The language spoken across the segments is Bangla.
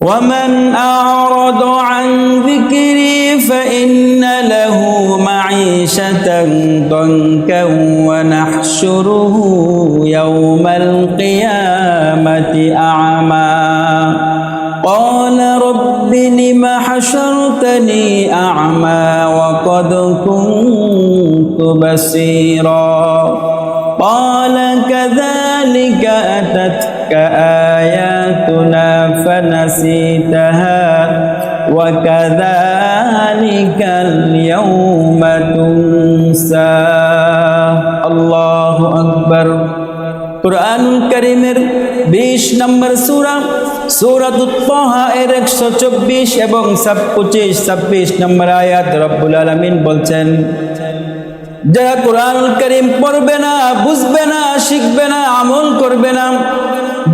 ومن أعرض عن ذكري فإن له معيشة ضنكا ونحشره يوم القيامة أعمى قال رب لم حشرتني أعمى وقد كنت بصيرا قال كذلك أتتك آياتنا فنسيتها وكذلك اليوم تنسى الله أكبر কুরআন কারীমের 20 নম্বর সূরা সূরাতুত তাহা এর 124 এবং 26 নম্বর আয়াত রব্বুল আলামিন বলছেন যারা কুরআন কারীম পড়বে না, বুঝবে না, শিখবে না, আমল করবে না,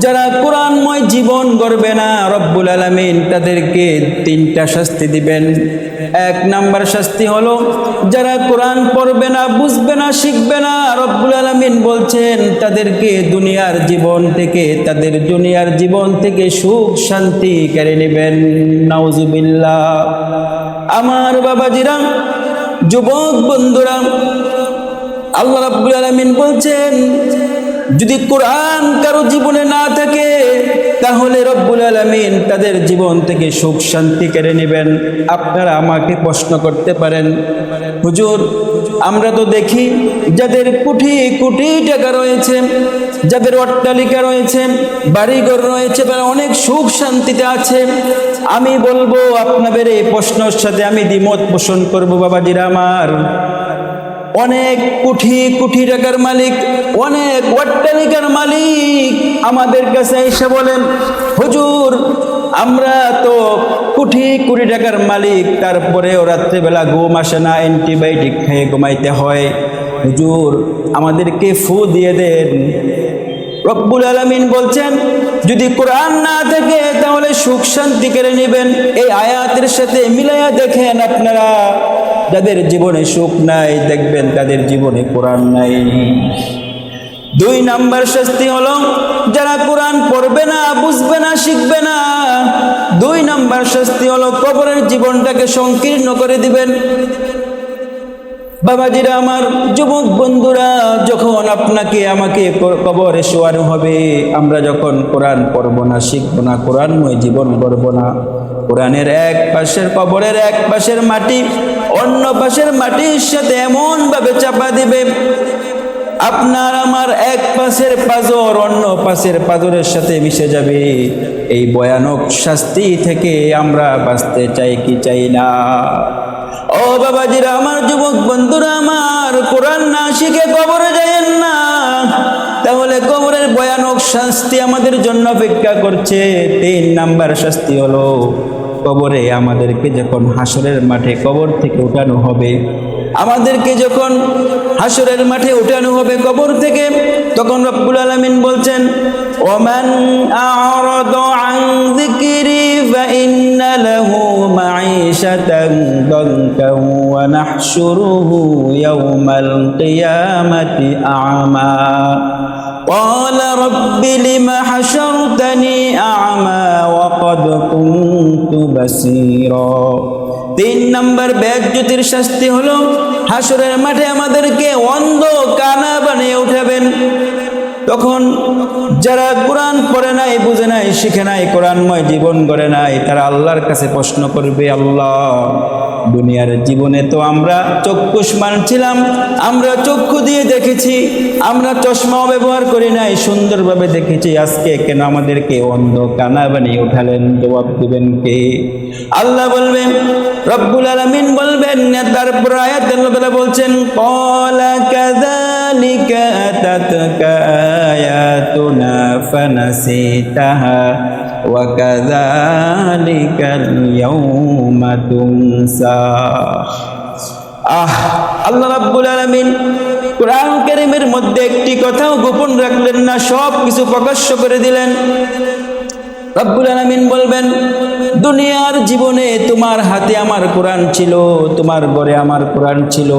যারা কুরআনময় জীবন গড়বে না, রব্বুল আলামিন তাদেরকে 3টা শাস্তি দিবেন। 1 নাম্বার শাস্তি হলো যারা কুরআন পড়বে না, বুঝবে না, শিখবে না, রব্বুল আলামিন বলছেন তাদেরকে দুনিয়ার জীবন থেকে সুখ শান্তি কেড়ে নেবেন। নাউজুবিল্লাহ। আমার বাবাজিরা, যুবক বন্ধুরা, আল্লাহ রাব্বুল আলামিন বলছেন যদি কোরআন কারো জীবনে না থাকে তাহলে রব্বুল আলামিন তাদের জীবন থেকে সুখ শান্তি কেড়ে নেবেন। আপনারা আমাকে প্রশ্ন করতে পারেন, হুজুর আমরা তো দেখি যাদের কোটি কোটি টাকা রয়েছে, যাদের অট্টালিকা রয়েছে, বাড়িঘর রয়েছে, তারা অনেক সুখ শান্তিতে আছে। আমি বলবো আপনাদের এই প্রশ্নের সাথে আমি দ্বিমত পোষণ করবো। বাবাজিরা আমার, অনেক কোটি কোটি টাকার মালিক, অনেক অট্টালিকার মালিক আমাদের কাছে এসে বলেন, হুজুর আমরা তো কোটি কোটি টাকার মালিক, তারপরেও রাত্রেবেলা ঘুম আসে না, অ্যান্টিবায়োটিক খেয়ে ঘুমাইতে হয়, হুজুর আমাদেরকে ফু দিয়ে দেন। রব্বুল আলামিন বলছেন যদি কোরআন না থাকে তাহলে সুখ শান্তি কেড়ে নেবেন। এই আয়াতের সাথে মিলাইয়া দেখেন আপনারা, যাদের জীবনে সুখ নাই দেখবেন তাদের জীবনে কোরআন নাই। 2 নাম্বার শাস্তি হলো যারা কোরআন পড়বে না, বুঝবে না, শিখবে না, 2 নাম্বার শাস্তি হলো কবরের জীবনটাকে সংকীর্ণ করে দিবেন। বাবাজিরা আমার, যুবক বন্ধুরা, যখন আপনাকে আমাকে কবরে শোয়ানো হবে, আমরা যখন কোরআন পড়ব না, শিখব না, কোরআনময় জীবন গড়ব না, কোরআনের এক পাশের কবরের এক পাশের মাটি অন্য পাশের মাটির সাথে এমন ভাবে চাপা দিবে, আপনার আমার এক পাশের পাজর অন্য পাশের পাজরের সাথে মিশে যাবে। এই ভয়ানক শাস্তি থেকে আমরা বাঁচতে চাই কি চাই না? ও বাবাজিরা আমার, যুবক বন্ধুরা আমার, কোরআন না শিখে কবরে যায়েন না, তাহলে কবরের ভয়ানক শাস্তি আমাদের জন্য অপেক্ষা করছে। 3 নাম্বার শাস্তি হলো কবরে আমাদেরকে যখন হাসরের মাঠে কবর থেকে উঠানো হবে, আমাদেরকে যখন হাসরের মাঠে উঠানো হবে কবর থেকে, তখন রব্বুল আলামিন বলছেন ওমান আ'রাদা আন যিকরি ফাইন্না লাহু মাঈশাতান দানকান ওয়া নাহশুরুহু ইয়াওমাল কিয়ামাতি আ'মা قال رب لم حشرتني أعمى وقد كنت بصيرا। 3 নাম্বার বেজ্জতির শাস্তি হলো হাসরের মাঠে আমাদেরকে অন্ধ কানা বানিয়ে উঠাবেন। তখন যারা কোরআন পড়ে নাই, বুঝে নাই, শিখে নাই, কোরআনময় জীবন গড়ে নাই, তারা আল্লাহর কাছে প্রশ্ন করবে, আল্লাহ দুনিয়ার জীবনে তো আমরা চক্ষুষ্মান ছিলাম, আমরা চক্ষু দিয়ে দেখেছি, আমরা চশমাও ব্যবহার করি নাই, সুন্দরভাবে দেখেছি, আজকে কেন আমাদেরকে অন্ধ কানা বানিয়ে উঠালেন? জবাব দিবেন কে? আল্লাহ বলবেন, রব্বুল আলামিন বলবেন। তারপর আয়াত আল্লাহ বলছেন ক্বালা কাযালিকা আতাতকা আয়াতুনা ফানাসিতাহা ওয়া কাযালিকাল ইয়াওমা তুনসা। আল্লাহ রাব্বুল আলামিন কোরআন কারীমের মধ্যে একটি কথাও গোপন রাখলেন না, সব কিছু প্রকাশ্য করে দিলেন। রব্বুল আলামিন বলবেন, দুনিয়ার জীবনে তোমার হাতে আমার কোরআন ছিল, তোমার ঘরে আমার কোরআন ছিল,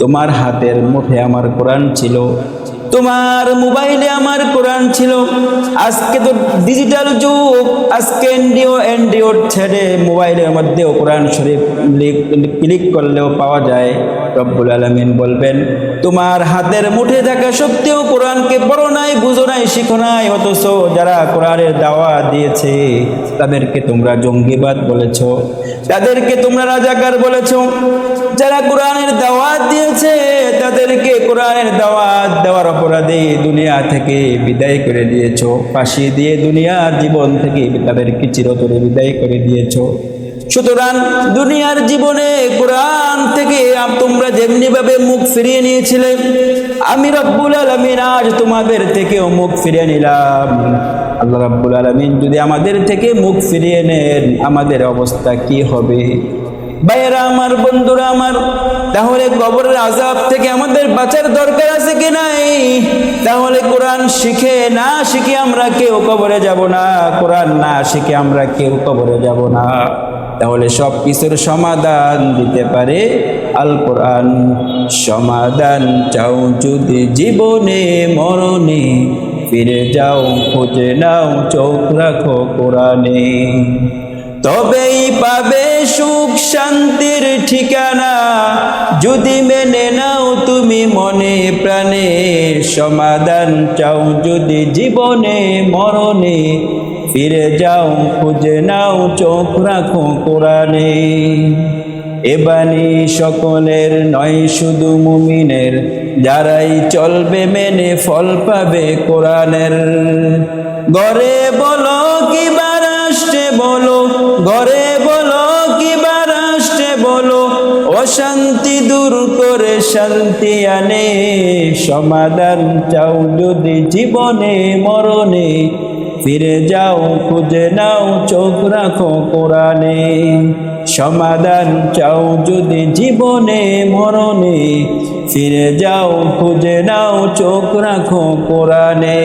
তোমার হাতের মুঠে আমার কোরআন ছিল, তোমার মোবাইলে আমার কোরআন ছিল। আজকে তো ডিজিটাল যুগ, আজকে অ্যান্ড্রয়েড ছেড়ে মোবাইলের মধ্যেও কোরআন শরীফ ক্লিক করলেও পাওয়া যায়। রব্বুল আলামিন বলবেন, তোমার হাতের মুঠে থাকা সত্ত্বেও কোরআনকে পড়ো নাই, বুঝো নাই, শিখো নাই, অথচ যারা কোরআনের দাওয়াত দিয়েছে তাদেরকে তোমরা জঙ্গিবাদ বলেছ, তাদেরকে তোমরা রাজাকার বলেছ। যারা কোরআনের দাওয়াত দিয়েছে তাদেরকে কোরআনের দাওয়াত দেওয়ার অপরাধে দুনিয়া থেকে বিদায় করে দিয়েছো, ফাঁসি দিয়ে দুনিয়ার জীবন থেকে তাদেরকে চিরতরে বিদায় করে দিয়েছো। সুতরাং দুনিয়ার জীবনে কোরআন থেকে তোমরা যেমনি ভাবে মুখ ফিরিয়ে নিয়েছিলে, আমি রব্বুল আলামিন আজ তোমাদের থেকেও মুখ ফিরিয়ে নিলাম। আল্লাহ রব্বুল আলামিন যদি আমাদের থেকে মুখ ফিরিয়ে নেন, আমাদের অবস্থা কি হবে? ভাইয়েরা আমার, বন্ধুরা আমার, তাহলে কবরের আযাব থেকে আমাদের বাঁচার দরকার আছে কি নাই? তাহলে কোরআন শিখে না শিখে আমরা কেউ কবরে যাব না, কোরআন না শিখে আমরা কেউ কবরে যাব না। তাহলে সব কিছুর সমাধান দিতে পারে আল কোরআন। সমাধান চাও যদি জীবনে মরণে, ফিরে যাও খুঁজে নাও, চোখ রাখো কোরআনে, তবেই পাবে সুখ শান্তির ঠিকানা। যদি মেনে নাও তুমি মনে প্রাণে, সমাধান চাও যদি জীবনে মরণে, ফিরে যাও খুঁজে নাও, চোখ রাখো কোরআনে। এ বাণী সকলের নয় শুধু মুমিনের, যারাই চলবে মেনে ফল পাবে কোরআনের। ঘরে বলো কিবা রাষ্ট্রে বলো, ঘরে বলো কিবা রাষ্ট্রে বলো, অশান্তি দূর করে শান্তি আনে। সমাধান চাও যদি জীবনে মরণে, ফিরে যাও খুঁজে নাও, চোখ রাখো কোরআনে। সমাধান চাও যদি জীবনে মরণে, ফিরে যাও খুঁজে নাও, চোখ রাখো কোরআনে।